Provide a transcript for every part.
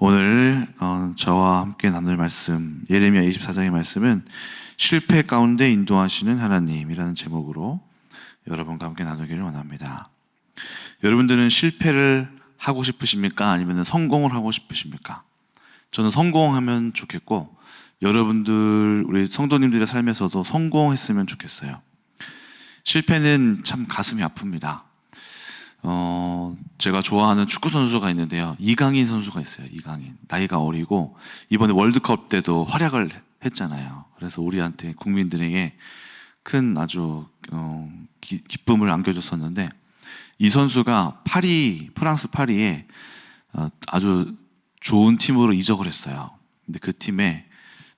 오늘 저와 함께 나눌 말씀, 예레미야 24장의 말씀은 실패 가운데 인도하시는 하나님이라는 제목으로 여러분과 함께 나누기를 원합니다. 여러분들은 실패를 하고 싶으십니까? 아니면 성공을 하고 싶으십니까? 저는 성공하면 좋겠고, 여러분들, 우리 성도님들의 삶에서도 성공했으면 좋겠어요. 실패는 참 가슴이 아픕니다. 제가 좋아하는 축구 선수가 있는데요. 이강인 선수가 있어요. 이강인. 나이가 어리고 이번에 월드컵 때도 활약을 했잖아요. 그래서 우리한테 국민들에게 큰 아주 기쁨을 안겨줬었는데, 이 선수가 프랑스 파리에 아주 좋은 팀으로 이적을 했어요. 근데 그 팀에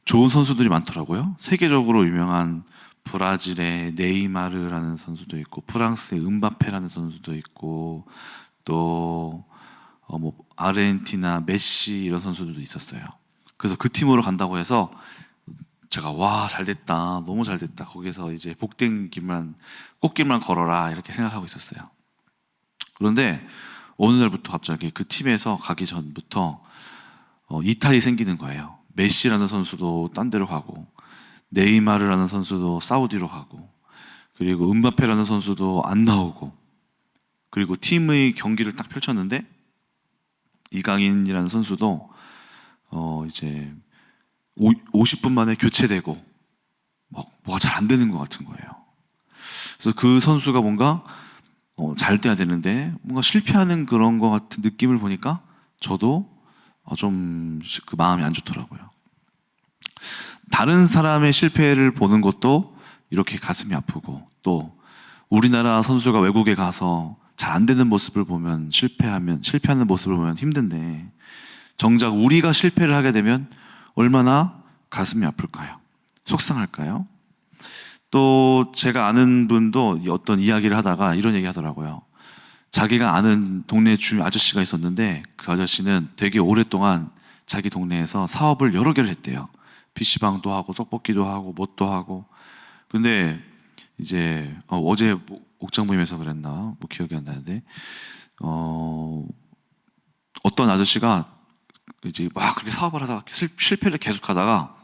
좋은 선수들이 많더라고요. 세계적으로 유명한 브라질의 네이마르라는 선수도 있고, 프랑스의 음바페라는 선수도 있고, 또 아르헨티나 메시 이런 선수들도 있었어요. 그래서 그 팀으로 간다고 해서 제가 와, 잘됐다, 너무 잘됐다, 거기서 이제 복된 길만, 꽃길만 걸어라, 이렇게 생각하고 있었어요. 그런데 어느 날부터 갑자기 그 팀에서 가기 전부터 이탈이 생기는 거예요. 메시라는 선수도 딴 데로 가고, 네이마르라는 선수도 사우디로 가고, 그리고 음바페라는 선수도 안 나오고, 그리고 팀의 경기를 딱 펼쳤는데 이강인이라는 선수도 이제 50분 만에 교체되고 뭐가 잘 안 되는 것 같은 거예요. 그래서 그 선수가 뭔가 잘 돼야 되는데 뭔가 실패하는 그런 것 같은 느낌을 보니까 저도 좀 그 마음이 안 좋더라고요. 다른 사람의 실패를 보는 것도 이렇게 가슴이 아프고, 또 우리나라 선수가 외국에 가서 잘 안 되는 모습을 보면, 실패하는 모습을 보면 힘든데, 정작 우리가 실패를 하게 되면 얼마나 가슴이 아플까요? 속상할까요? 또 제가 아는 분도 어떤 이야기를 하다가 이런 얘기 하더라고요. 자기가 아는 동네 주 아저씨가 있었는데, 그 아저씨는 되게 오랫동안 자기 동네에서 사업을 여러 개를 했대요. PC방도 하고 떡볶이도 하고 뭣도 하고. 근데 이제 어제 옥장 모임에서 그랬나 뭐 기억이 안 나는데, 어떤 아저씨가 이제 막 그렇게 사업을 하다가 실패를 계속하다가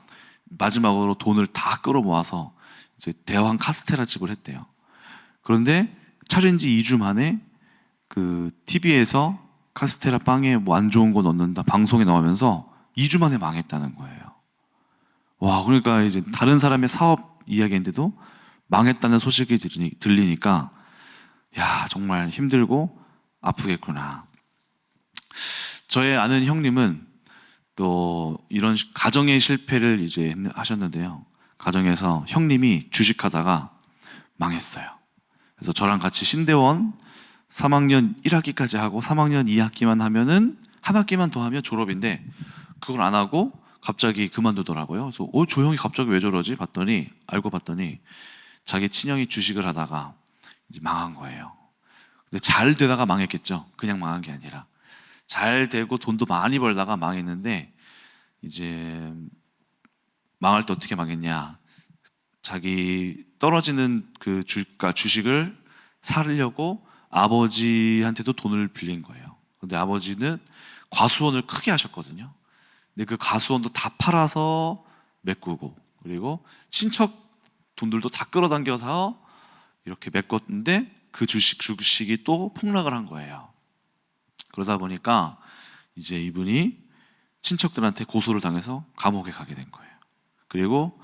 마지막으로 돈을 다 끌어모아서 이제 대왕 카스테라 집을 했대요. 그런데 차린 지 2주 만에 그 TV에서 카스테라 빵에 뭐 안 좋은 거 넣는다 방송에 나오면서 2주 만에 망했다는 거예요. 와, 그러니까 이제 다른 사람의 사업 이야기인데도 망했다는 소식이 들리니까, 야, 정말 힘들고 아프겠구나. 저의 아는 형님은 또 이런 가정의 실패를 이제 하셨는데요. 가정에서 형님이 주식하다가 망했어요. 그래서 저랑 같이 신대원 3학년 1학기까지 하고 3학년 2학기만 하면은, 한 학기만 더 하면 졸업인데, 그걸 안 하고 갑자기 그만두더라고요. 그래서 저 형이 갑자기 왜 저러지? 알고 봤더니 자기 친형이 주식을 하다가 이제 망한 거예요. 근데 잘 되다가 망했겠죠. 그냥 망한 게 아니라 잘 되고 돈도 많이 벌다가 망했는데, 이제 망할 때 어떻게 망했냐? 자기 떨어지는 그 주식을 사려고 아버지한테도 돈을 빌린 거예요. 근데 아버지는 과수원을 크게 하셨거든요. 근데 그 과수원도 다 팔아서 메꾸고, 그리고 친척 돈들도 다 끌어당겨서 이렇게 메꿨는데, 그 주식이 또 폭락을 한 거예요. 그러다 보니까 이제 이분이 친척들한테 고소를 당해서 감옥에 가게 된 거예요. 그리고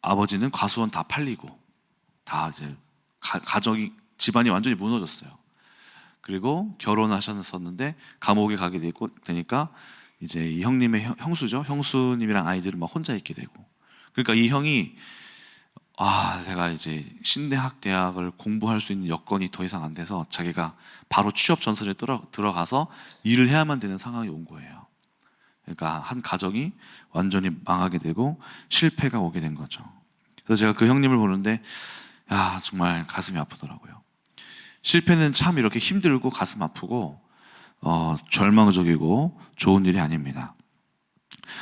아버지는 과수원 다 팔리고, 다 이제 집안이 완전히 무너졌어요. 그리고 결혼하셨었는데 감옥에 가게 되니까 이제 이 형님의 형수님이랑 아이들은 막 혼자 있게 되고. 그러니까 이 형이, 내가 이제 신대학 대학을 공부할 수 있는 여건이 더 이상 안 돼서 자기가 바로 취업 전선에 들어가서 일을 해야만 되는 상황이 온 거예요. 그러니까 한 가정이 완전히 망하게 되고 실패가 오게 된 거죠. 그래서 제가 그 형님을 보는데, 야, 정말 가슴이 아프더라고요. 실패는 참 이렇게 힘들고 가슴 아프고 절망적이고 좋은 일이 아닙니다.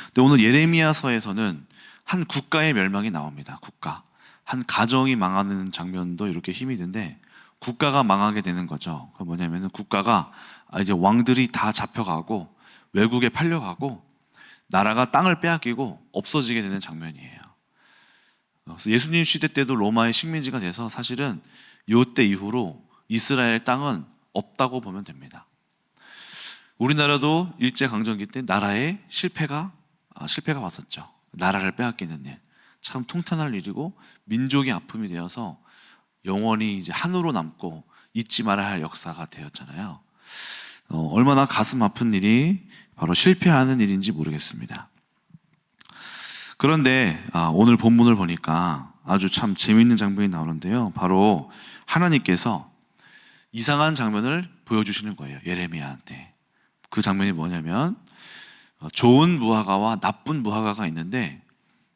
근데 오늘 예레미야서에서는 한 국가의 멸망이 나옵니다. 한 가정이 망하는 장면도 이렇게 힘이 든데, 국가가 망하게 되는 거죠. 그 뭐냐면은 국가가 이제 왕들이 다 잡혀가고 외국에 팔려가고 나라가 땅을 빼앗기고 없어지게 되는 장면이에요. 그래서 예수님 시대 때도 로마의 식민지가 돼서 사실은 이때 이후로 이스라엘 땅은 없다고 보면 됩니다. 우리나라도 일제강점기 때 나라에 실패가 왔었죠. 나라를 빼앗기는 일. 참 통탄할 일이고 민족의 아픔이 되어서 영원히 이제 한으로 남고 잊지 말아야 할 역사가 되었잖아요. 얼마나 가슴 아픈 일이 바로 실패하는 일인지 모르겠습니다. 그런데 오늘 본문을 보니까 아주 참 재미있는 장면이 나오는데요. 바로 하나님께서 이상한 장면을 보여주시는 거예요. 예레미야한테. 그 장면이 뭐냐면 좋은 무화과와 나쁜 무화과가 있는데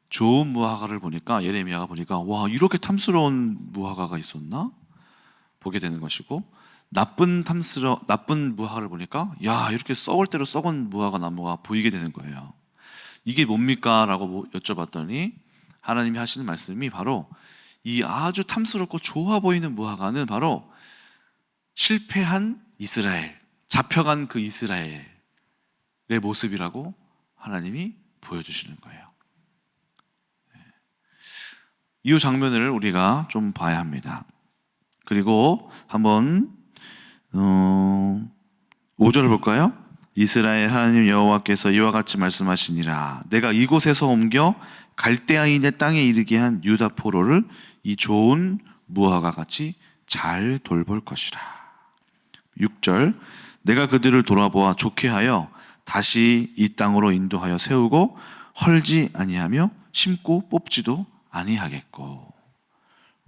좋은 무화과를 보니까 예레미야가 보니까 와, 이렇게 탐스러운 무화과가 있었나? 보게 되는 것이고 나쁜 무화과를 보니까 야, 이렇게 썩을 대로 썩은 무화과 나무가 보이게 되는 거예요. 이게 뭡니까? 라고 여쭤봤더니 하나님이 하시는 말씀이 바로 이 아주 탐스럽고 좋아 보이는 무화과는 바로 실패한 이스라엘, 잡혀간 그 이스라엘의 모습이라고 하나님이 보여주시는 거예요. 이 장면을 우리가 좀 봐야 합니다. 그리고 한번 5절을 볼까요? 이스라엘 하나님 여호와께서 이와 같이 말씀하시니라. 내가 이곳에서 옮겨 갈대아인의 땅에 이르게 한 유다 포로를 이 좋은 무화과 같이 잘 돌볼 것이라. 6절 내가 그들을 돌아보아 좋게 하여 다시 이 땅으로 인도하여 세우고 헐지 아니하며 심고 뽑지도 아니하겠고.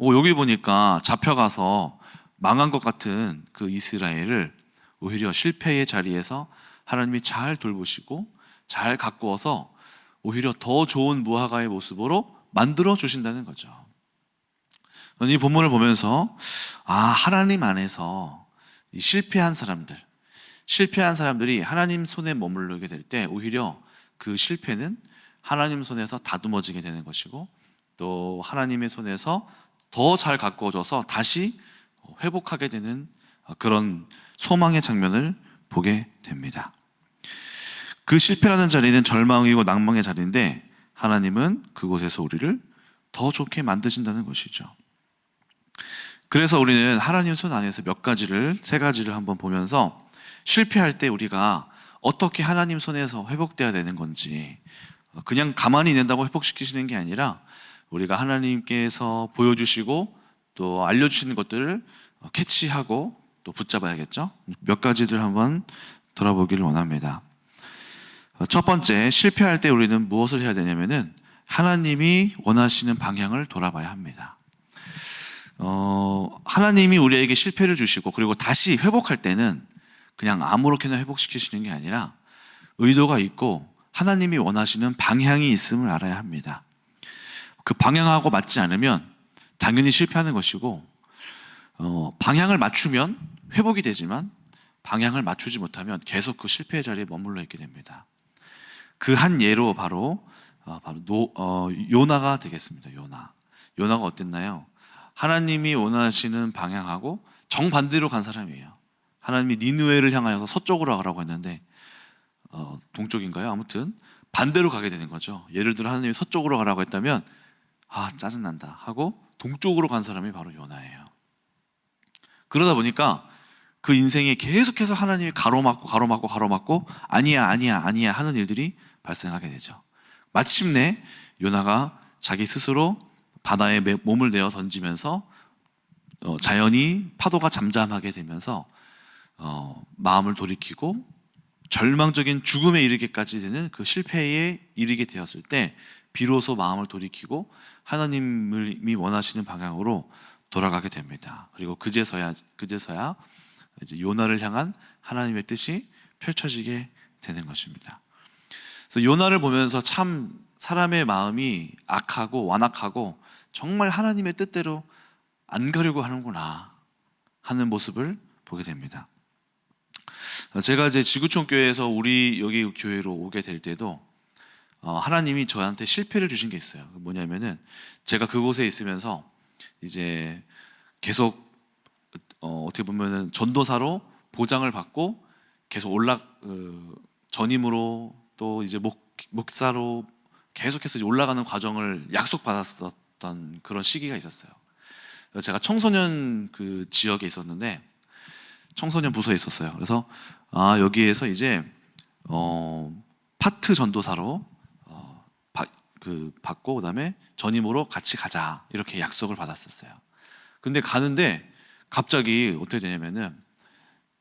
여기 보니까 잡혀가서 망한 것 같은 그 이스라엘을 오히려 실패의 자리에서 하나님이 잘 돌보시고 잘 가꾸어서 오히려 더 좋은 무화과의 모습으로 만들어 주신다는 거죠. 이 본문을 보면서 하나님 안에서 이 실패한 사람들이 하나님 손에 머무르게 될 때 오히려 그 실패는 하나님 손에서 다듬어지게 되는 것이고 또 하나님의 손에서 더 잘 가꾸어져서 다시 회복하게 되는 그런 소망의 장면을 보게 됩니다. 그 실패라는 자리는 절망이고 낭망의 자리인데 하나님은 그곳에서 우리를 더 좋게 만드신다는 것이죠. 그래서 우리는 하나님 손 안에서 세 가지를 한번 보면서 실패할 때 우리가 어떻게 하나님 손에서 회복돼야 되는 건지, 그냥 가만히 있는다고 회복시키시는 게 아니라 우리가 하나님께서 보여주시고 또 알려주시는 것들을 캐치하고 또 붙잡아야겠죠. 몇 가지들 한번 들어보기를 원합니다. 첫 번째, 실패할 때 우리는 무엇을 해야 되냐면은 하나님이 원하시는 방향을 돌아봐야 합니다. 하나님이 우리에게 실패를 주시고 그리고 다시 회복할 때는 그냥 아무렇게나 회복시키시는 게 아니라 의도가 있고 하나님이 원하시는 방향이 있음을 알아야 합니다. 그 방향하고 맞지 않으면 당연히 실패하는 것이고, 방향을 맞추면 회복이 되지만 방향을 맞추지 못하면 계속 그 실패의 자리에 머물러 있게 됩니다. 그 한 예로 바로 요나가 되겠습니다. 요나가 어땠나요? 하나님이 원하시는 방향하고 정반대로 간 사람이에요. 하나님이 니느웨를 향하여서 서쪽으로 가라고 했는데 동쪽인가요? 아무튼 반대로 가게 되는 거죠. 예를 들어 하나님이 서쪽으로 가라고 했다면 짜증난다 하고 동쪽으로 간 사람이 바로 요나예요. 그러다 보니까 그 인생에 계속해서 하나님이 가로막고 아니야 하는 일들이 발생하게 되죠. 마침내 요나가 자기 스스로 바다에 몸을 내어 던지면서 자연이 파도가 잠잠하게 되면서 마음을 돌이키고 절망적인 죽음에 이르게까지 되는 그 실패에 이르게 되었을 때 비로소 마음을 돌이키고 하나님이 원하시는 방향으로 돌아가게 됩니다. 그리고 그제서야 이제 요나를 향한 하나님의 뜻이 펼쳐지게 되는 것입니다. 그래서 요나를 보면서 참 사람의 마음이 악하고 완악하고 정말 하나님의 뜻대로 안 가려고 하는구나 하는 모습을 보게 됩니다. 제가 이제 지구촌 교회에서 우리 여기 교회로 오게 될 때도 하나님이 저한테 실패를 주신 게 있어요. 뭐냐면은 제가 그곳에 있으면서 이제 계속 어떻게 보면은 전도사로 보장을 받고 계속 전임으로 또 이제 목사로 계속해서 이제 올라가는 과정을 약속받았었던 그런 시기가 있었어요. 제가 청소년 그 지역에 있었는데 청소년 부서에 있었어요. 그래서 여기에서 이제 파트 전도사로 받고 그다음에 전임으로 같이 가자 이렇게 약속을 받았었어요. 근데 가는데 갑자기 어떻게 되냐면은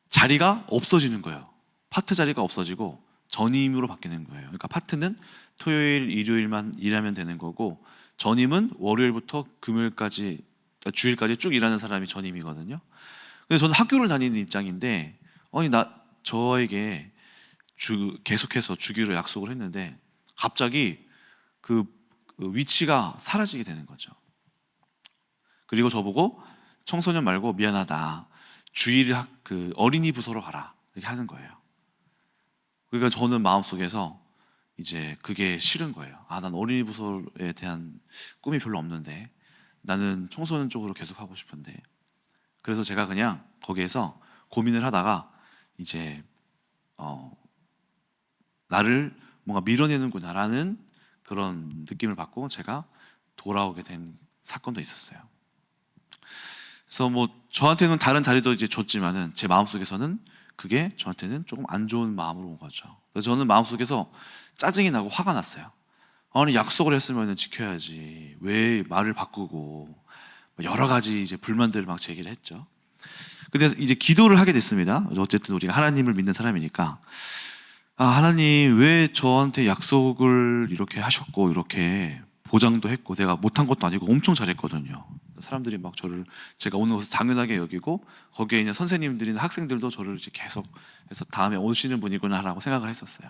자리가 없어지는 거예요. 파트 자리가 없어지고 전임으로 바뀌는 거예요. 그러니까 파트는 토요일, 일요일만 일하면 되는 거고 전임은 월요일부터 금요일까지, 그러니까 주일까지 쭉 일하는 사람이 전임이거든요. 근데 저는 학교를 다니는 입장인데 아니 저에게 계속해서 주기로 약속을 했는데 갑자기 그 위치가 사라지게 되는 거죠. 그리고 저보고 청소년 말고 미안하다. 주일 그 어린이 부서로 가라. 이렇게 하는 거예요. 그러니까 저는 마음속에서 이제 그게 싫은 거예요. 난 어린이 부서에 대한 꿈이 별로 없는데 나는 청소년 쪽으로 계속 하고 싶은데. 그래서 제가 그냥 거기에서 고민을 하다가 이제 나를 뭔가 밀어내는구나라는 그런 느낌을 받고 제가 돌아오게 된 사건도 있었어요. 그래서 뭐 저한테는 다른 자리도 이제 줬지만은 제 마음속에서는 그게 저한테는 조금 안 좋은 마음으로 온 거죠. 그래서 저는 마음속에서 짜증이 나고 화가 났어요. 아니 약속을 했으면 지켜야지 왜 말을 바꾸고 여러 가지 이제 불만들을 막 제기를 했죠. 근데 이제 기도를 하게 됐습니다. 어쨌든 우리가 하나님을 믿는 사람이니까 하나님 왜 저한테 약속을 이렇게 하셨고 이렇게 보장도 했고 내가 못한 것도 아니고 엄청 잘했거든요. 사람들이 막 제가 오는 것을 당연하게 여기고 거기에 있는 선생님들이나 학생들도 저를 이제 계속해서 다음에 오시는 분이구나라고 생각을 했었어요.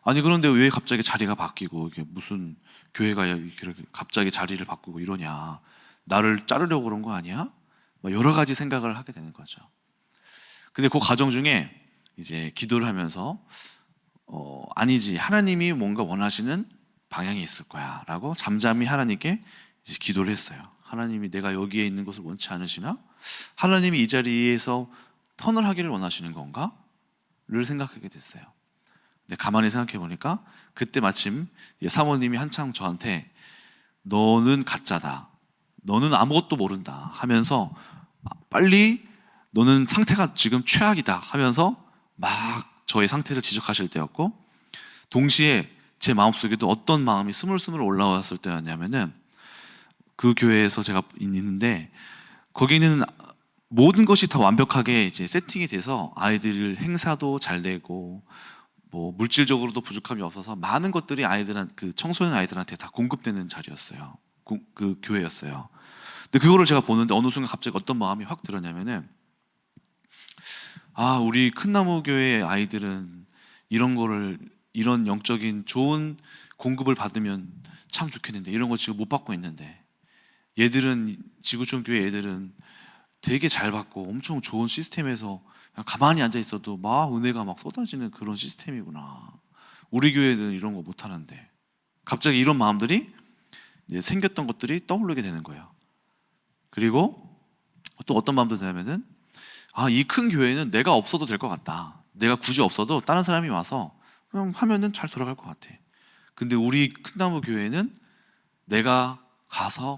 아니 그런데 왜 갑자기 자리가 바뀌고 이게 무슨 교회가 이렇게 갑자기 자리를 바꾸고 이러냐? 나를 자르려고 그런 거 아니야? 여러 가지 생각을 하게 되는 거죠. 근데 그 과정 중에 이제 기도를 하면서 아니지 하나님이 뭔가 원하시는 방향이 있을 거야라고 잠잠히 하나님께 이제 기도를 했어요. 하나님이 내가 여기에 있는 것을 원치 않으시나? 하나님이 이 자리에서 턴을 하기를 원하시는 건가? 를 생각하게 됐어요. 근데 가만히 생각해 보니까 그때 마침 사모님이 한창 저한테 너는 가짜다. 너는 아무것도 모른다 하면서 빨리 너는 상태가 지금 최악이다 하면서 막 저의 상태를 지적하실 때였고 동시에 제 마음속에도 어떤 마음이 스물스물 올라왔을 때였냐면은 그 교회에서 제가 있는데 거기는 모든 것이 다 완벽하게 이제 세팅이 돼서 아이들 행사도 잘 되고 뭐 물질적으로도 부족함이 없어서 많은 것들이 그 청소년 아이들한테 다 공급되는 자리였어요. 그 교회였어요. 근데 그거를 제가 보는데 어느 순간 갑자기 어떤 마음이 확 들었냐면은 우리 큰나무 교회 아이들은 이런 영적인 좋은 공급을 받으면 참 좋겠는데 이런 거 지금 못 받고 있는데 얘들은 지구촌 교회 애들은 되게 잘 받고 엄청 좋은 시스템에서 그냥 가만히 앉아 있어도 막 은혜가 막 쏟아지는 그런 시스템이구나. 우리 교회는 이런 거 못 하는데 갑자기 이런 마음들이 이제 생겼던 것들이 떠오르게 되는 거예요. 그리고 또 어떤 마음도 드냐면은 이 큰 교회는 내가 없어도 될 것 같다. 내가 굳이 없어도 다른 사람이 와서 그냥 하면은 잘 돌아갈 것 같아. 근데 우리 큰나무 교회는 내가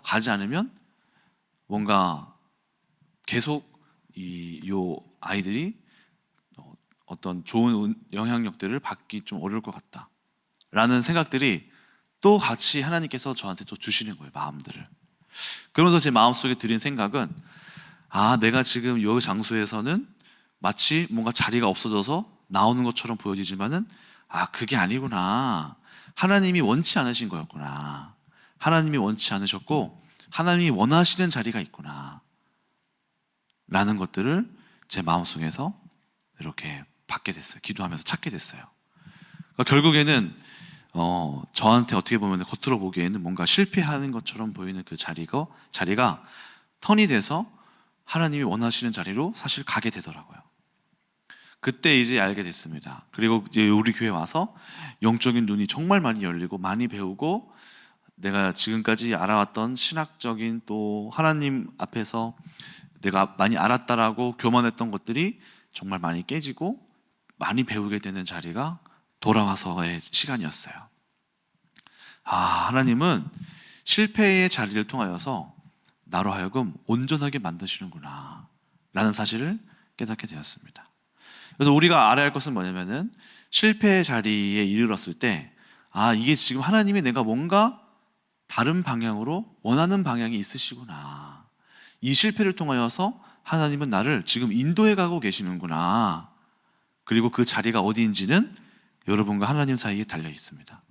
가지 않으면 뭔가 계속 요 아이들이 어떤 좋은 영향력들을 받기 좀 어려울 것 같다 라는 생각들이 또 같이 하나님께서 저한테 또 주시는 거예요. 마음들을. 그러면서 제 마음속에 들인 생각은 내가 지금 이 장소에서는 마치 뭔가 자리가 없어져서 나오는 것처럼 보여지지만은 그게 아니구나. 하나님이 원치 않으신 거였구나. 하나님이 원치 않으셨고 하나님이 원하시는 자리가 있구나 라는 것들을 제 마음속에서 이렇게 받게 됐어요. 기도하면서 찾게 됐어요. 그러니까 결국에는 저한테 어떻게 보면 겉으로 보기에는 뭔가 실패하는 것처럼 보이는 그 자리가 턴이 돼서 하나님이 원하시는 자리로 사실 가게 되더라고요. 그때 이제 알게 됐습니다. 그리고 이제 우리 교회 와서 영적인 눈이 정말 많이 열리고 많이 배우고 내가 지금까지 알아왔던 신학적인 또 하나님 앞에서 내가 많이 알았다라고 교만했던 것들이 정말 많이 깨지고 많이 배우게 되는 자리가 돌아와서의 시간이었어요. 하나님은 실패의 자리를 통하여서 나로 하여금 온전하게 만드시는구나 라는 사실을 깨닫게 되었습니다. 그래서 우리가 알아야 할 것은 뭐냐면은 실패의 자리에 이르렀을 때 이게 지금 하나님이 내가 뭔가 다른 방향으로 원하는 방향이 있으시구나. 이 실패를 통하여서 하나님은 나를 지금 인도해 가고 계시는구나. 그리고 그 자리가 어디인지는 여러분과 하나님 사이에 달려 있습니다.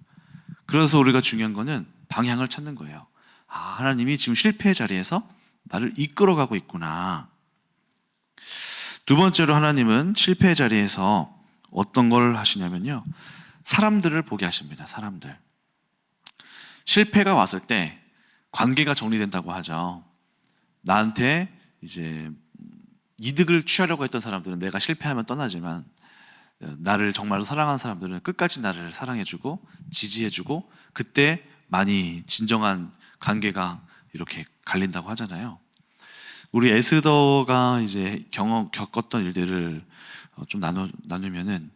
그래서 우리가 중요한 거는 방향을 찾는 거예요. 하나님이 지금 실패의 자리에서 나를 이끌어 가고 있구나. 두 번째로 하나님은 실패의 자리에서 어떤 걸 하시냐면요, 사람들을 보게 하십니다. 사람들. 실패가 왔을 때 관계가 정리된다고 하죠. 나한테 이제 이득을 취하려고 했던 사람들은 내가 실패하면 떠나지만, 나를 정말로 사랑하는 사람들은 끝까지 나를 사랑해주고 지지해주고, 그때 많이 진정한 관계가 이렇게 갈린다고 하잖아요. 우리 에스더가 이제 겪었던 일들을 좀 나누면은,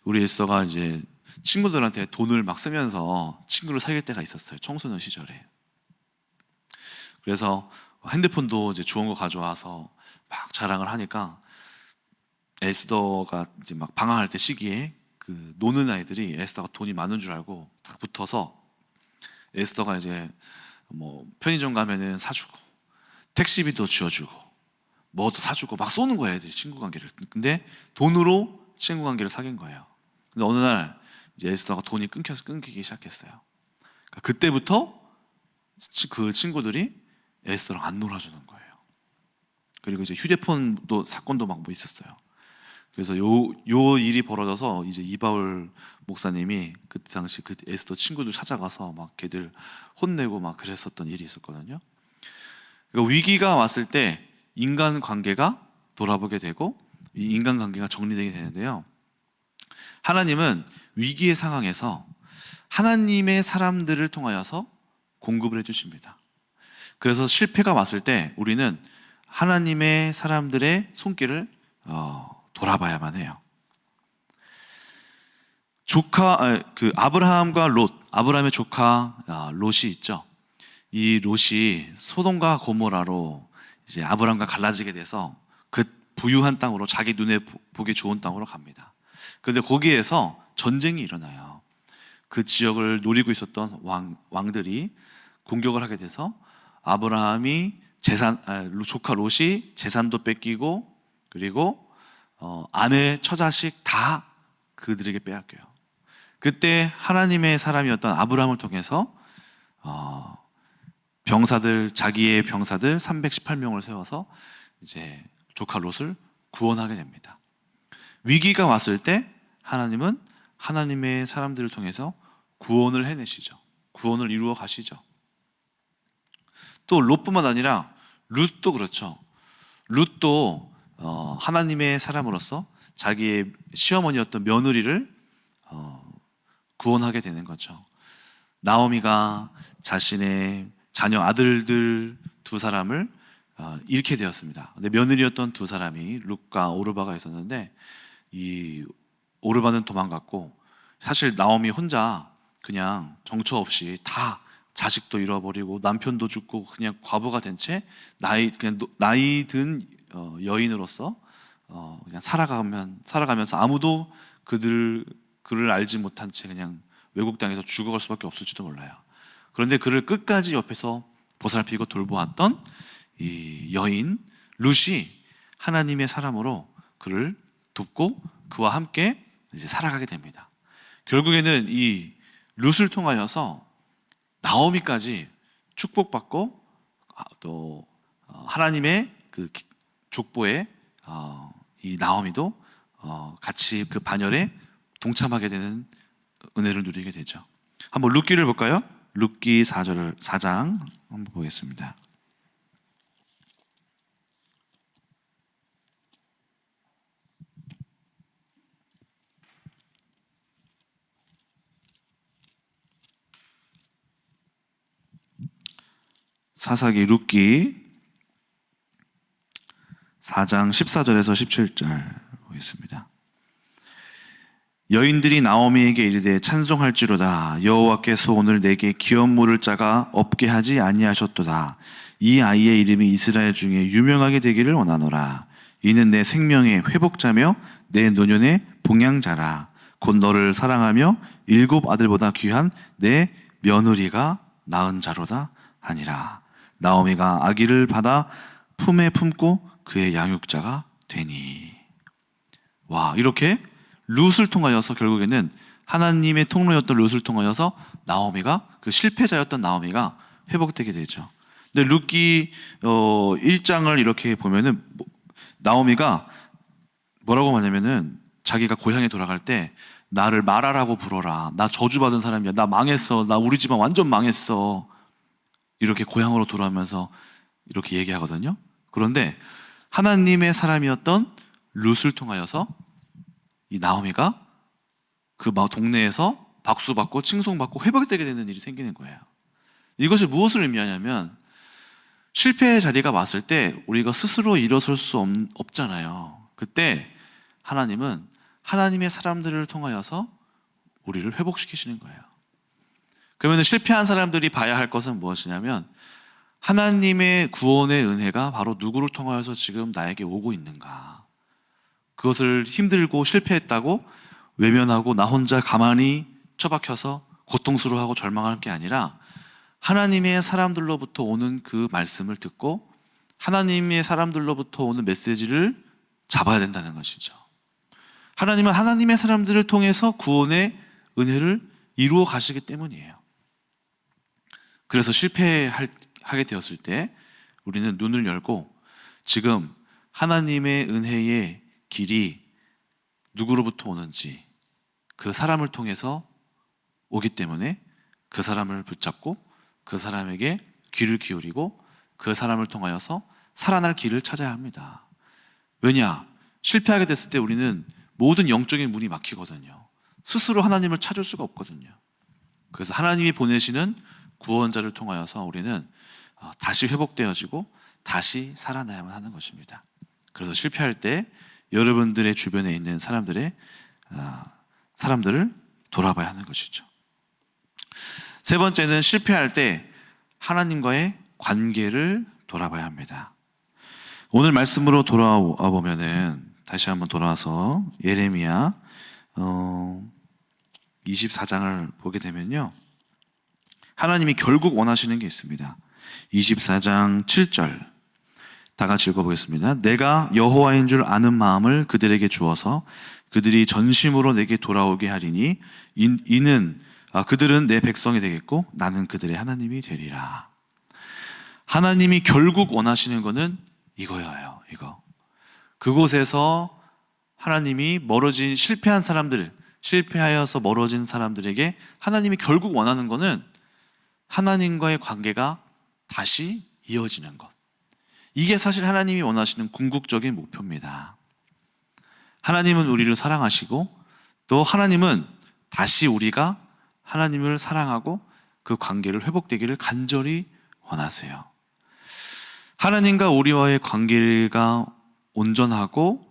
우리 에스더가 이제 친구들한테 돈을 막 쓰면서 친구를 사귈 때가 있었어요. 청소년 시절에. 그래서 핸드폰도 이제 좋은 거 가져와서 막 자랑을 하니까, 에스더가 이제 막 방황할 때 시기에 그 노는 아이들이 에스더가 돈이 많은 줄 알고 딱 붙어서, 에스더가 이제 뭐 편의점 가면은 사주고 택시비도 지어주고 뭐도 사주고 막 쏘는 거예요, 애들이 친구 관계를. 근데 돈으로 친구 관계를 사귄 거예요. 근데 어느 날 이제 에스더가 돈이 끊기기 시작했어요. 그러니까 그때부터 그 친구들이 에스더랑 안 놀아주는 거예요. 그리고 이제 휴대폰도 사건도 막 뭐 있었어요. 그래서 요 일이 벌어져서 이제 이바울 목사님이 그때 당시 그 에스더 친구들 찾아가서 막 걔들 혼내고 막 그랬었던 일이 있었거든요. 그러니까 위기가 왔을 때 인간 관계가 돌아보게 되고, 이 인간 관계가 정리되게 되는데요, 하나님은 위기의 상황에서 하나님의 사람들을 통하여서 공급을 해주십니다. 그래서 실패가 왔을 때 우리는 하나님의 사람들의 손길을 돌아봐야만 해요. 아브라함과 롯, 아브라함의 조카 롯이 있죠. 이 롯이 소돔과 고모라로 이제 아브라함과 갈라지게 돼서 그 부유한 땅으로, 자기 눈에 보기 좋은 땅으로 갑니다. 그런데 거기에서 전쟁이 일어나요. 그 지역을 노리고 있었던 왕들이 공격을 하게 돼서 아브라함이 조카 롯이 재산도 뺏기고, 그리고 아내, 처자식 다 그들에게 빼앗겨요. 그때 하나님의 사람이었던 아브라함을 통해서 자기의 병사들 318명을 세워서 이제 조카 롯을 구원하게 됩니다. 위기가 왔을 때 하나님은 하나님의 사람들을 통해서 구원을 해내시죠. 구원을 이루어 가시죠. 또 롯뿐만 아니라 룻도 그렇죠. 룻도 하나님의 사람으로서 자기의 시어머니였던 며느리를 구원하게 되는 거죠. 나오미가 자신의 자녀 아들들 두 사람을 잃게 되었습니다. 근데 며느리였던 두 사람이 룻과 오르바가 있었는데, 이 오르바는 도망갔고, 사실 나오미 혼자 그냥 정처 없이 다 자식도 잃어버리고 남편도 죽고 그냥 과부가 된 채 나이 든 여인으로서 그냥 살아가면서 아무도 그를 알지 못한 채 그냥 외국 땅에서 죽어갈 수밖에 없을지도 몰라요. 그런데 그를 끝까지 옆에서 보살피고 돌보았던 이 여인 룻이 하나님의 사람으로 그를 돕고 그와 함께 이제 살아가게 됩니다. 결국에는 이 룻을 통하여서 나오미까지 축복받고, 또 하나님의 그 족보에 이 나오미도 같이 그 반열에 동참하게 되는 은혜를 누리게 되죠. 한번 룻기를 볼까요? 룻기 4장 한번 보겠습니다. 사사기 룻기 4장 14절에서 17절 보겠습니다. 여인들이 나오미에게 이르되 찬송할지로다. 여호와께서 오늘 내게 기업물을 짜가 없게 하지 아니하셨도다. 이 아이의 이름이 이스라엘 중에 유명하게 되기를 원하노라. 이는 내 생명의 회복자며 내 노년의 봉양자라. 곧 너를 사랑하며 7 아들보다 귀한 내 며느리가 낳은 자로다 하니라. 나오미가 아기를 받아 품에 품고 그의 양육자가 되니. 와, 이렇게 룻을 통하여서 결국에는 하나님의 통로였던 룻을 통하여서 나오미가, 그 실패자였던 나오미가 회복되게 되죠. 근데 룻기 1장을 이렇게 보면은 나오미가 뭐라고 하냐면은 자기가 고향에 돌아갈 때 나를 마라라고 불러라. 나 저주받은 사람이야. 나 망했어. 나 우리 집안 완전 망했어. 이렇게 고향으로 돌아오면서 이렇게 얘기하거든요. 그런데 하나님의 사람이었던 룻을 통하여서 이 나오미가 그 동네에서 박수받고 칭송받고 회복되게 되는 일이 생기는 거예요. 이것이 무엇을 의미하냐면 실패의 자리가 왔을 때 우리가 스스로 일어설 수 없잖아요. 그때 하나님은 하나님의 사람들을 통하여서 우리를 회복시키시는 거예요. 그러면 실패한 사람들이 봐야 할 것은 무엇이냐면 하나님의 구원의 은혜가 바로 누구를 통하여서 지금 나에게 오고 있는가. 그것을 힘들고 실패했다고 외면하고 나 혼자 가만히 처박혀서 고통스러워하고 절망할 게 아니라 하나님의 사람들로부터 오는 그 말씀을 듣고 하나님의 사람들로부터 오는 메시지를 잡아야 된다는 것이죠. 하나님은 하나님의 사람들을 통해서 구원의 은혜를 이루어 가시기 때문이에요. 그래서 실패하게 되었을 때 우리는 눈을 열고 지금 하나님의 은혜의 길이 누구로부터 오는지 그 사람을 통해서 오기 때문에 그 사람을 붙잡고 그 사람에게 귀를 기울이고 그 사람을 통하여서 살아날 길을 찾아야 합니다. 왜냐? 실패하게 됐을 때 우리는 모든 영적인 문이 막히거든요. 스스로 하나님을 찾을 수가 없거든요. 그래서 하나님이 보내시는 구원자를 통하여서 우리는 다시 회복되어지고 다시 살아나야만 하는 것입니다. 그래서 실패할 때 여러분들의 주변에 있는 사람들을 돌아봐야 하는 것이죠. 세 번째는 실패할 때 하나님과의 관계를 돌아봐야 합니다. 오늘 말씀으로 돌아와 보면은 다시 한번 돌아와서 예레미야 24장을 보게 되면요, 하나님이 결국 원하시는 게 있습니다. 24장 7절 다 같이 읽어보겠습니다. 내가 여호와인 줄 아는 마음을 그들에게 주어서 그들이 전심으로 내게 돌아오게 하리니 그들은 내 백성이 되겠고 나는 그들의 하나님이 되리라. 하나님이 결국 원하시는 것은 이거예요. 이거. 그곳에서 하나님이 실패한 사람들, 실패하여서 멀어진 사람들에게 하나님이 결국 원하는 것은 하나님과의 관계가 다시 이어지는 것. 이게 사실 하나님이 원하시는 궁극적인 목표입니다. 하나님은 우리를 사랑하시고 또 하나님은 다시 우리가 하나님을 사랑하고 그 관계를 회복되기를 간절히 원하세요. 하나님과 우리와의 관계가 온전하고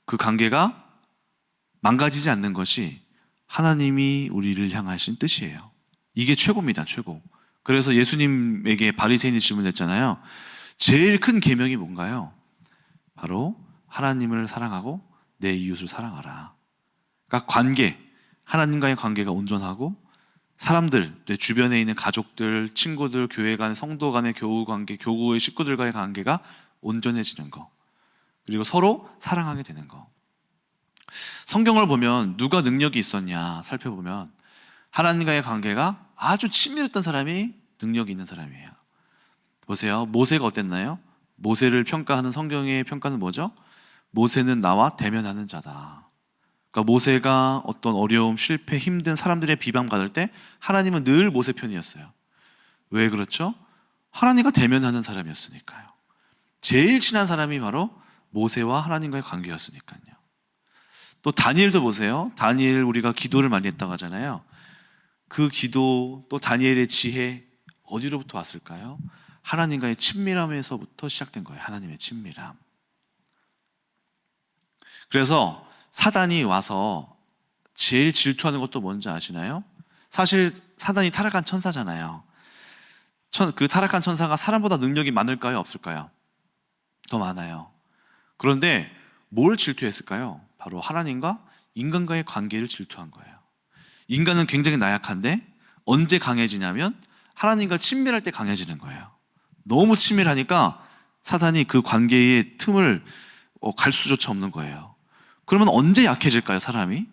그 관계가 망가지지 않는 것이 하나님이 우리를 향하신 뜻이에요. 이게 최고입니다. 최고. 그래서 예수님에게 바리새인이 질문했잖아요. 제일 큰 계명이 뭔가요? 바로 하나님을 사랑하고 내 이웃을 사랑하라. 그러니까 하나님과의 관계가 온전하고 사람들, 내 주변에 있는 가족들, 친구들, 교회 간 성도 간의 교우 관계, 교구의 식구들과의 관계가 온전해지는 거. 그리고 서로 사랑하게 되는 거. 성경을 보면 누가 능력이 있었냐 살펴보면 하나님과의 관계가 아주 친밀했던 사람이 능력이 있는 사람이에요. 보세요. 모세가 어땠나요? 모세를 평가하는 성경의 평가는 뭐죠? 모세는 나와 대면하는 자다. 그러니까 모세가 어떤 어려움, 실패, 힘든 사람들의 비방받을 때 하나님은 늘 모세 편이었어요. 왜 그렇죠? 하나님과 대면하는 사람이었으니까요. 제일 친한 사람이 바로 모세와 하나님과의 관계였으니까요. 또 다니엘도 보세요. 다니엘 우리가 기도를 많이 했다고 하잖아요. 그 기도 또 다니엘의 지혜 어디로부터 왔을까요? 하나님과의 친밀함에서부터 시작된 거예요. 하나님의 친밀함. 그래서 사단이 와서 제일 질투하는 것도 뭔지 아시나요? 사실 사단이 타락한 천사잖아요. 그 타락한 천사가 사람보다 능력이 많을까요? 없을까요? 더 많아요. 그런데 뭘 질투했을까요? 바로 하나님과 인간과의 관계를 질투한 거예요. 인간은 굉장히 나약한데 언제 강해지냐면 하나님과 친밀할 때 강해지는 거예요. 너무 친밀하니까 사단이 그 관계의 틈을 갈 수조차 없는 거예요. 그러면 언제 약해질까요, 사람이?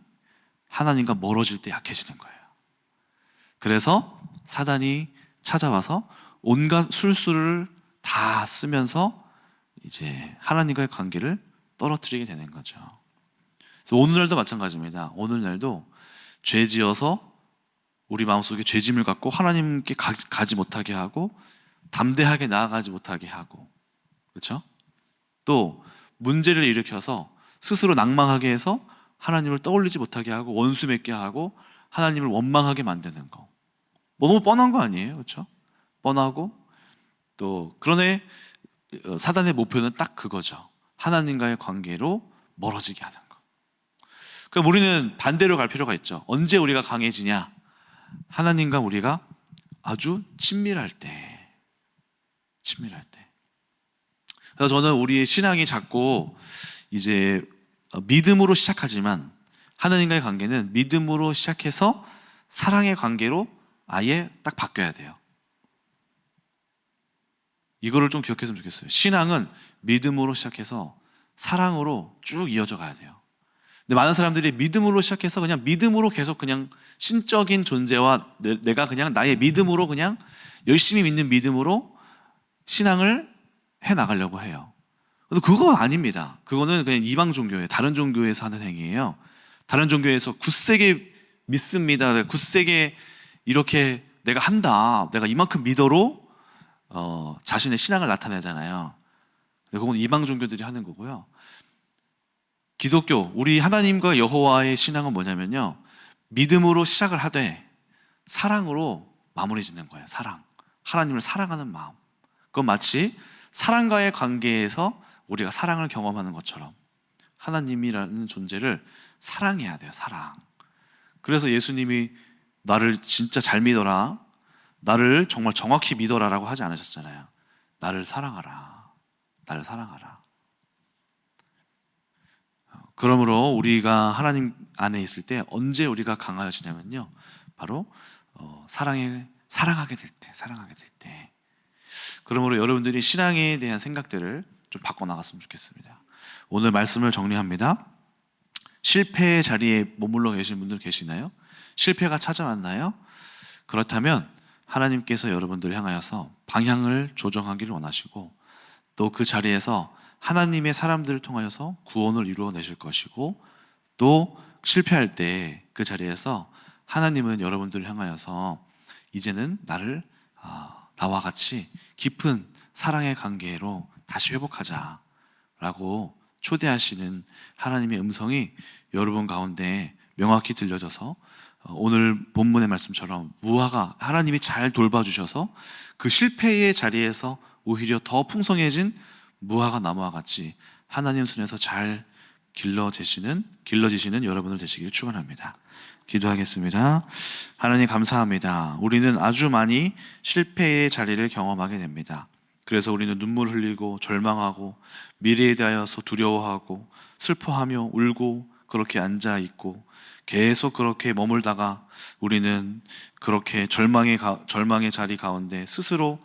하나님과 멀어질 때 약해지는 거예요. 그래서 사단이 찾아와서 온갖 술수를 다 쓰면서 이제 하나님과의 관계를 떨어뜨리게 되는 거죠. 그래서 오늘날도 마찬가지입니다. 오늘날도 죄 지어서 우리 마음속에 죄짐을 갖고 하나님께 가지 못하게 하고 담대하게 나아가지 못하게 하고, 그렇죠? 또 문제를 일으켜서 스스로 낭망하게 해서 하나님을 떠올리지 못하게 하고 원수 맺게 하고 하나님을 원망하게 만드는 거. 뭐 너무 뻔한 거 아니에요? 그렇죠? 뻔하고 또 그러네. 사단의 목표는 딱 그거죠. 하나님과의 관계로 멀어지게 하는 거. 그럼 우리는 반대로 갈 필요가 있죠. 언제 우리가 강해지냐? 하나님과 우리가 아주 친밀할 때. 그래서 저는 우리의 신앙이 자꾸 이제 믿음으로 시작하지만 하나님과의 관계는 믿음으로 시작해서 사랑의 관계로 아예 딱 바뀌어야 돼요. 이거를 좀 기억했으면 좋겠어요. 신앙은 믿음으로 시작해서 사랑으로 쭉 이어져 가야 돼요. 근데 많은 사람들이 믿음으로 시작해서 그냥 믿음으로 계속 그냥 신적인 존재와 내가 그냥 나의 믿음으로 그냥 열심히 믿는 믿음으로 신앙을 해 나가려고 해요. 근데 그건 아닙니다. 그거는 그냥 이방 종교예요. 다른 종교에서 하는 행위예요. 다른 종교에서 굳세게 믿습니다. 굳세게 이렇게 내가 한다. 내가 이만큼 믿어로 자신의 신앙을 나타내잖아요. 그건 이방 종교들이 하는 거고요. 기독교, 우리 하나님과 여호와의 신앙은 뭐냐면요, 믿음으로 시작을 하되 사랑으로 마무리 짓는 거예요. 사랑. 하나님을 사랑하는 마음. 그건 마치 사랑과의 관계에서 우리가 사랑을 경험하는 것처럼 하나님이라는 존재를 사랑해야 돼요. 사랑. 그래서 예수님이 나를 진짜 잘 믿어라, 나를 정말 정확히 믿어라 라고 하지 않으셨잖아요. 나를 사랑하라. 나를 사랑하라. 그러므로 우리가 하나님 안에 있을 때 언제 우리가 강하여지냐면요, 바로 사랑하게 될 때. 그러므로 여러분들이 신앙에 대한 생각들을 좀 바꿔나갔으면 좋겠습니다. 오늘 말씀을 정리합니다. 실패의 자리에 머물러 계신 분들 계시나요? 실패가 찾아왔나요? 그렇다면 하나님께서 여러분들을 향하여서 방향을 조정하기를 원하시고 또 그 자리에서 하나님의 사람들을 통하여서 구원을 이루어내실 것이고 또 실패할 때 그 자리에서 하나님은 여러분들을 향하여서 이제는 나와 같이 깊은 사랑의 관계로 다시 회복하자라고 초대하시는 하나님의 음성이 여러분 가운데 명확히 들려져서 오늘 본문의 말씀처럼 무화과 하나님이 잘 돌봐주셔서 그 실패의 자리에서 오히려 더 풍성해진 무화과 나무와 같이 하나님 손에서 잘 길러지시는 여러분들 되시길 축원합니다. 기도하겠습니다. 하나님 감사합니다. 우리는 아주 많이 실패의 자리를 경험하게 됩니다. 그래서 우리는 눈물 흘리고 절망하고 미래에 대하여서 두려워하고 슬퍼하며 울고 그렇게 앉아있고 계속 그렇게 머물다가 우리는 그렇게 절망의 자리 가운데 스스로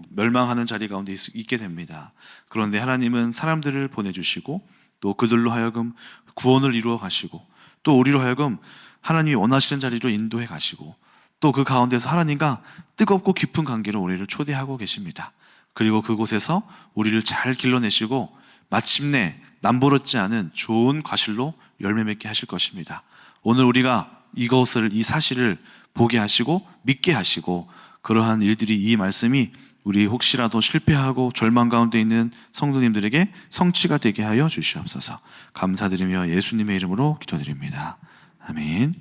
멸망하는 자리 가운데 있게 됩니다. 그런데 하나님은 사람들을 보내주시고 또 그들로 하여금 구원을 이루어 가시고 또 우리로 하여금 하나님이 원하시는 자리로 인도해 가시고 또 그 가운데서 하나님과 뜨겁고 깊은 관계로 우리를 초대하고 계십니다. 그리고 그곳에서 우리를 잘 길러내시고 마침내 남부럽지 않은 좋은 과실로 열매 맺게 하실 것입니다. 오늘 우리가 이 사실을 보게 하시고 믿게 하시고 그러한 일들이, 이 말씀이 우리 혹시라도 실패하고 절망 가운데 있는 성도님들에게 성취가 되게 하여 주시옵소서. 감사드리며 예수님의 이름으로 기도드립니다. 아멘.